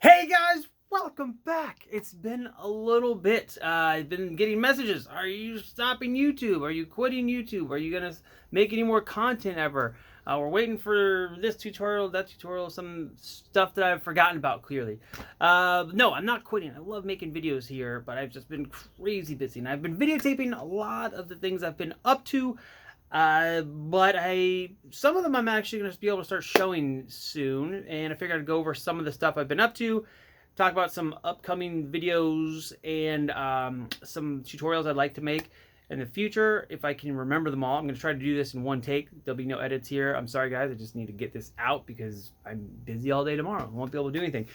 Hey guys, welcome back. It's been a little bit. I've been getting messages. Are you stopping YouTube? Are you quitting YouTube? Are you gonna make any more content ever? We're waiting for this tutorial, that tutorial, some stuff that I've forgotten about clearly. No, I'm not quitting. I love making videos here, but I've just been crazy busy, and I've been videotaping a lot of the things I've been up to. But some of them I'm actually going to be able to start showing soon, and I figured I'd go over some of the stuff I've been up to, talk about some upcoming videos, and some tutorials I'd like to make in the future, if I can remember them all. I'm going to try to do this in one take. There'll be no edits here. I'm sorry, guys. I just need to get this out because I'm busy all day tomorrow. I won't be able to do anything.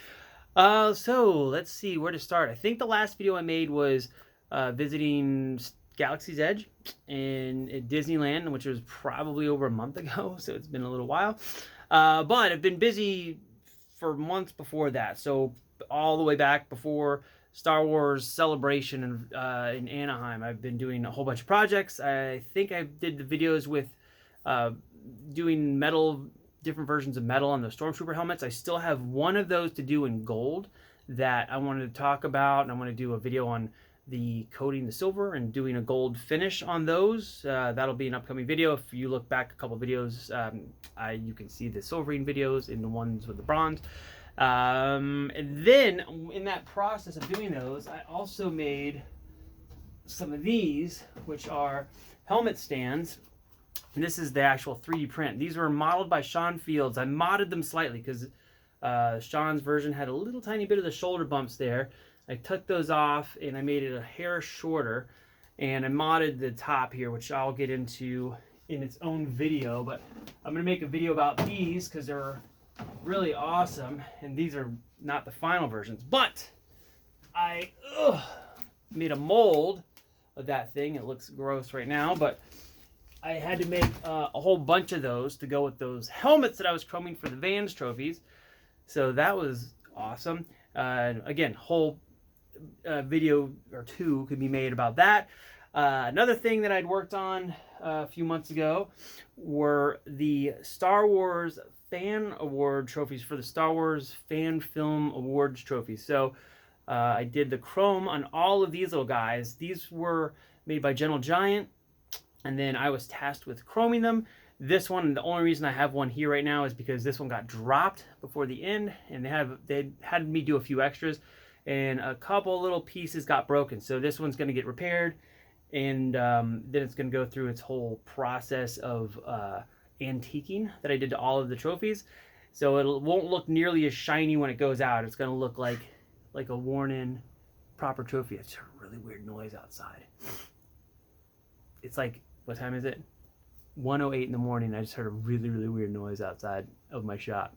So let's see where to start. I think the last video I made was visiting Galaxy's Edge at Disneyland, which was probably over a month ago, so it's been a little while. But I've been busy for months before that, so all the way back before Star Wars Celebration in Anaheim, I've been doing a whole bunch of projects. I think I did the videos with doing different versions of metal on the Stormtrooper helmets. I still have one of those to do in gold that I wanted to talk about, and I want to do a video on the coating the silver and doing a gold finish on those. That'll be an upcoming video. If you look back a couple videos, you can see the silvering videos in the ones with the bronze. And then in that process of doing those, I also made some of these, which are helmet stands. And this is the actual 3D print. These were modeled by Sean Fields. I modded them slightly because Sean's version had a little tiny bit of the shoulder bumps there. I took those off and I made it a hair shorter, and I modded the top here, which I'll get into in its own video. But I'm going to make a video about these because they're really awesome, and these are not the final versions. But I made a mold of that thing. It looks gross right now, but I had to make a whole bunch of those to go with those helmets that I was chroming for the Vans trophies. So that was awesome. Again, whole video or two could be made about that. Another thing that I'd worked on a few months ago were the Star Wars Fan Award trophies for the Star Wars Fan Film Awards trophies. So I did the chrome on all of these little guys. These were made by Gentle Giant, and then I was tasked with chroming them. This one, the only reason I have one here right now is because this one got dropped before the end, and they had me do a few extras, and a couple little pieces got broken. So this one's going to get repaired, and then it's going to go through its whole process of antiquing that I did to all of the trophies. So it won't look nearly as shiny when it goes out. It's going to look like a worn-in proper trophy. It's a really weird noise outside. It's like, what time is it? 1:08 in the morning. I just heard a really, really weird noise outside of my shop.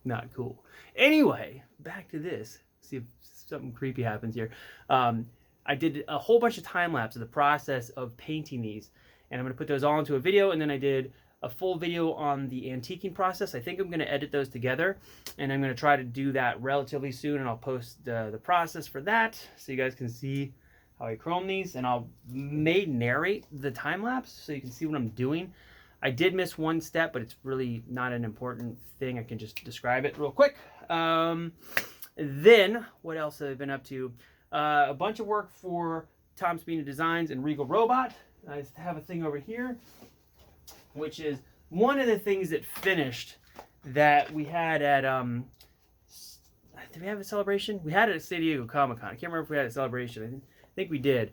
Not cool. Anyway, back to this. See if something creepy happens here. I did a whole bunch of time lapse of the process of painting these, and I'm going to put those all into a video. And then I did a full video on the antiquing process. I think I'm going to edit those together, and I'm going to try to do that relatively soon, and I'll post the process for that so you guys can see how I chrome these, and I'll narrate the time lapse so you can see what I'm doing. I did miss one step, but it's really not an important thing. I can just describe it real quick. Then what else have I been up to? A bunch of work for Tom Spina Designs and Regal Robot. I have a thing over here, which is one of the things that finished that we had at did we have a celebration? We had it at San Diego Comic-Con. I can't remember if we had a celebration. I think we did.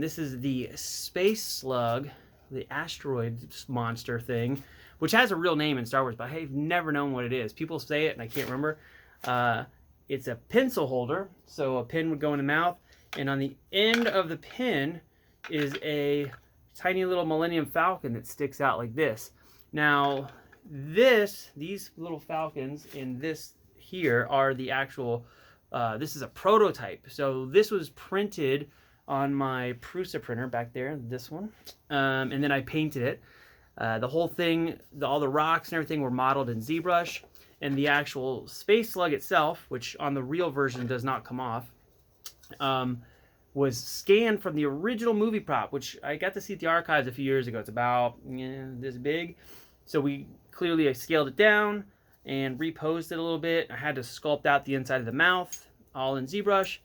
This is the Space Slug, the asteroid monster thing, which has a real name in Star Wars, but I've never known what it is. People say it, and I can't remember. It's a pencil holder, so a pen would go in the mouth, and on the end of the pen is a tiny little Millennium Falcon that sticks out like this. Now, these little Falcons in this here are the actual, this is a prototype. So this was printed on my Prusa printer back there, this one, and then I painted it. The whole thing, all the rocks and everything were modeled in ZBrush, and the actual Space Slug itself, which on the real version does not come off, was scanned from the original movie prop, which I got to see at the archives a few years ago. It's about this big. So we clearly scaled it down and reposed it a little bit. I had to sculpt out the inside of the mouth, all in ZBrush,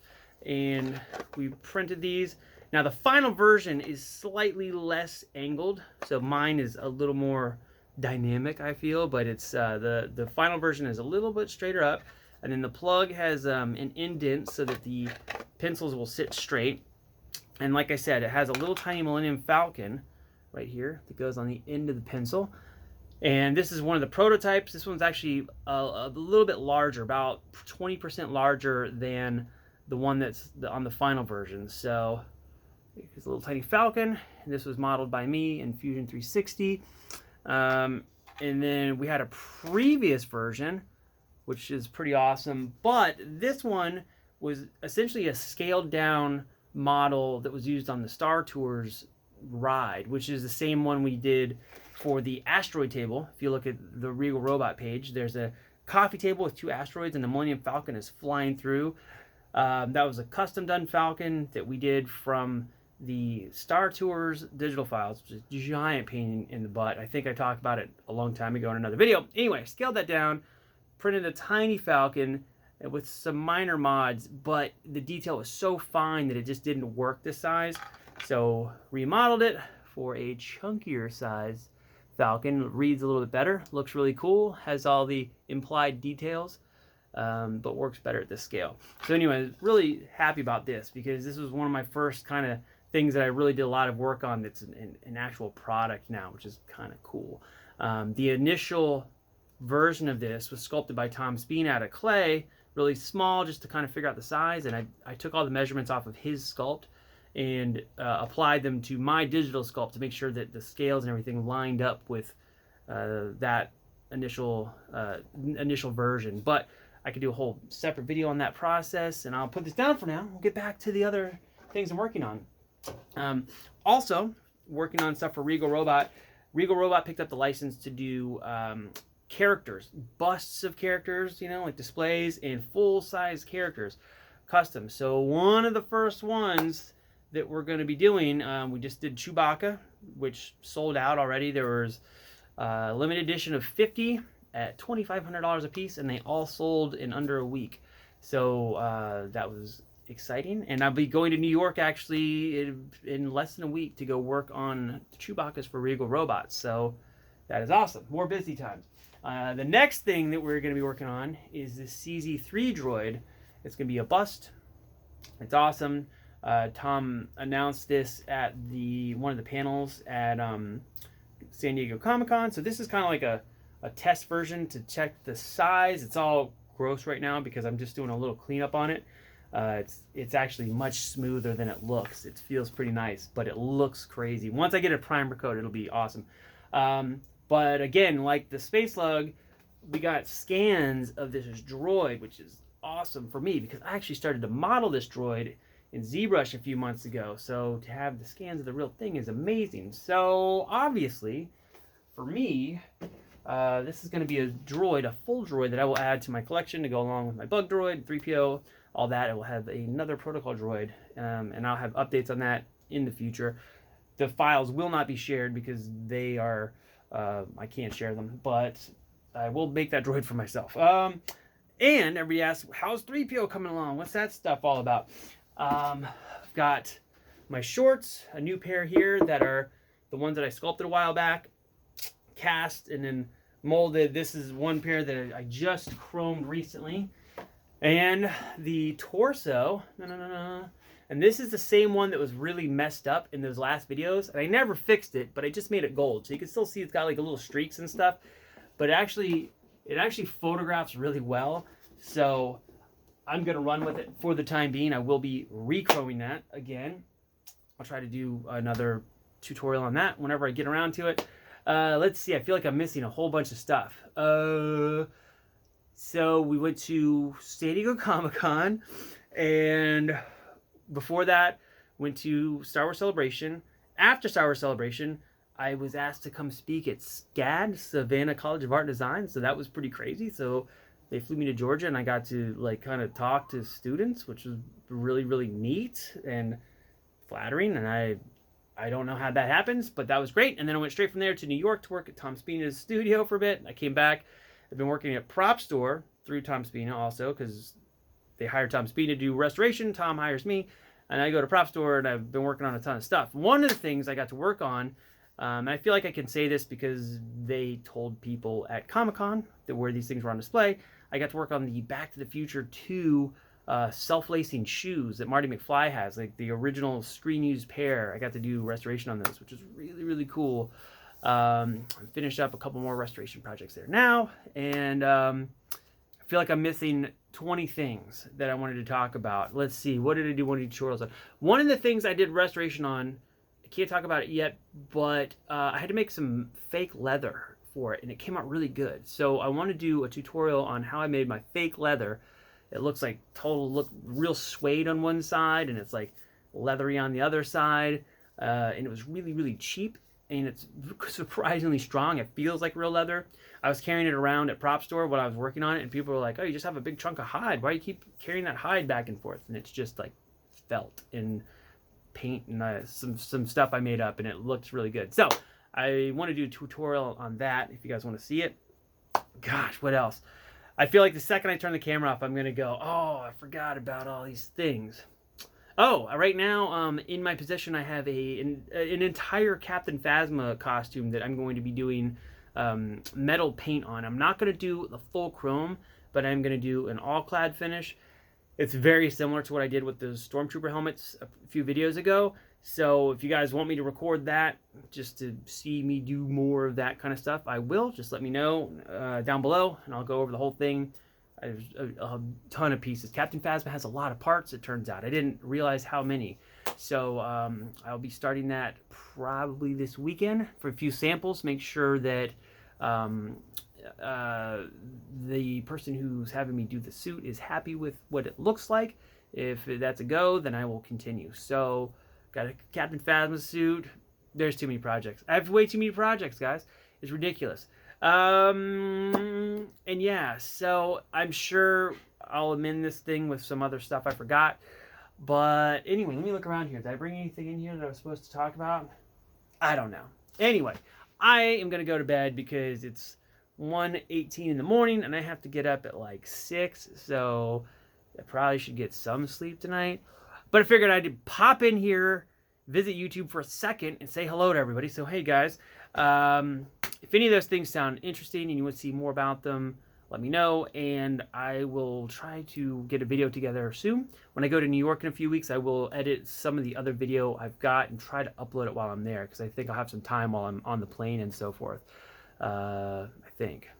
and we printed these. Now the final version is slightly less angled, so mine is a little more dynamic, I feel, but it's the final version is a little bit straighter up, and then the plug has an indent so that the pencils will sit straight. And like I said, it has a little tiny Millennium Falcon right here that goes on the end of the pencil. And this is one of the prototypes. This one's actually a little bit larger, about 20% larger than the one that's on the final version. So it's a little tiny Falcon. And this was modeled by me in Fusion 360. And then we had a previous version, which is pretty awesome. But this one was essentially a scaled down model that was used on the Star Tours ride, which is the same one we did for the asteroid table. If you look at the Regal Robot page, there's a coffee table with 2 asteroids and the Millennium Falcon is flying through. That was a custom done Falcon that we did from the Star Tours digital files, which is a giant pain in the butt. I think I talked about it a long time ago in another video. Anyway, scaled that down, printed a tiny Falcon with some minor mods, but the detail was so fine that it just didn't work this size. So remodeled it for a chunkier size Falcon. Reads a little bit better, looks really cool, has all the implied details, but works better at this scale. So anyway, really happy about this because this was one of my first kind of things that I really did a lot of work on that's an actual product now, which is kind of cool. The initial version of this was sculpted by Tom Speen out of clay, really small, just to kind of figure out the size, and I took all the measurements off of his sculpt and applied them to my digital sculpt to make sure that the scales and everything lined up with that initial version. But I could do a whole separate video on that process, and I'll put this down for now. We'll get back to the other things I'm working on. Also, working on stuff for Regal Robot. Regal Robot picked up the license to do characters, busts of characters, you know, like displays, and full-size characters, custom. So one of the first ones that we're going to be doing, we just did Chewbacca, which sold out already. There was a limited edition of 50 at $2,500 a piece, and they all sold in under a week. So that was exciting, and I'll be going to New York actually in less than a week to go work on Chewbacca's for Regal Robots. So that is awesome. More busy times. The next thing that we're going to be working on is the CZ3 droid. It's going to be a bust. It's awesome. Tom announced this at one of the panels at San Diego Comic-Con. So this is kind of like a test version to check the size. It's all gross right now because I'm just doing a little cleanup on it. It's actually much smoother than it looks. It feels pretty nice, but it looks crazy. Once I get a primer coat, it'll be awesome. But again, like the Space Slug, we got scans of this droid, which is awesome for me because I actually started to model this droid in ZBrush a few months ago. So to have the scans of the real thing is amazing. So obviously, for me, this is going to be a droid, a full droid that I will add to my collection to go along with my bug droid, 3PO, all that. I will have another protocol droid, and I'll have updates on that in the future. The files will not be shared because they are, I can't share them, but I will make that droid for myself. And everybody asks, how's 3PO coming along? What's that stuff all about? I've got my shorts, a new pair here that are the ones that I sculpted a while back, cast and then molded. This is one pair that I just chromed recently. And the torso, and this is the same one that was really messed up in those last videos. And I never fixed it, but I just made it gold. So you can still see it's got like a little streaks and stuff. But it actually photographs really well. So I'm going to run with it for the time being. I will be rechroming that again. I'll try to do another tutorial on that whenever I get around to it. Let's see. I feel like I'm missing a whole bunch of stuff. So we went to San Diego Comic-Con, and before that, went to Star Wars Celebration. After Star Wars Celebration, I was asked to come speak at SCAD, Savannah College of Art and Design, so that was pretty crazy. So they flew me to Georgia, and I got to like kind of talk to students, which was really, really neat and flattering. And I don't know how that happens, but that was great. And then I went straight from there to New York to work at Tom Speen's studio for a bit. I came back. I've been working at Prop Store through Tom Spina also, because they hire Tom Spina to do restoration. Tom hires me, and I go to Prop Store, and I've been working on a ton of stuff. One of the things I got to work on, and I feel like I can say this because they told people at Comic-Con that where these things were on display, I got to work on the Back to the Future 2 self-lacing shoes that Marty McFly has, like the original screen-used pair. I got to do restoration on those, which is really, really cool. I finished up a couple more restoration projects there now, and I feel like I'm missing 20 things that I wanted to talk about. Let's see, what did I do? One of the tutorials on? One of the things I did restoration on, I can't talk about it yet, but I had to make some fake leather for it, and it came out really good. So I want to do a tutorial on how I made my fake leather. It looks like look real suede on one side, and it's like leathery on the other side, and it was really, really cheap. And it's surprisingly strong. It feels like real leather. I was carrying it around at Prop Store when I was working on it, and people were like, oh, you just have a big chunk of hide. Why do you keep carrying that hide back and forth? And it's just like felt and paint and some stuff I made up, and it looks really good. So I want to do a tutorial on that if you guys want to see it. Gosh, what else? I feel like the second I turn the camera off, I'm going to go, oh, I forgot about all these things. Oh, right now, in my possession, I have an entire Captain Phasma costume that I'm going to be doing metal paint on. I'm not going to do the full chrome, but I'm going to do an all-clad finish. It's very similar to what I did with the Stormtrooper helmets a few videos ago. So if you guys want me to record that, just to see me do more of that kind of stuff, I will. Just let me know down below, and I'll go over the whole thing. There's a ton of pieces. Captain Phasma has a lot of parts, it turns out. I didn't realize how many. So I'll be starting that probably this weekend for a few samples. Make sure that the person who's having me do the suit is happy with what it looks like. If that's a go, then I will continue. So got a Captain Phasma suit. There's too many projects. I have way too many projects, guys. It's ridiculous. And yeah, so I'm sure I'll amend this thing with some other stuff I forgot. But anyway, let me look around here. Did I bring anything in here that I was supposed to talk about? I don't know. Anyway, I am going to go to bed because it's 1:18 in the morning and I have to get up at like 6. So I probably should get some sleep tonight. But I figured I'd pop in here, visit YouTube for a second, and say hello to everybody. So hey guys, if any of those things sound interesting and you want to see more about them, let me know, and I will try to get a video together soon. When I go to New York in a few weeks, I will edit some of the other video I've got and try to upload it while I'm there, because I think I'll have some time while I'm on the plane and so forth. I think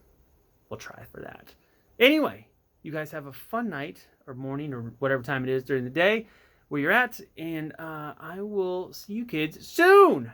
we'll try for that. Anyway, you guys have a fun night or morning or whatever time it is during the day where you're at, and I will see you kids soon.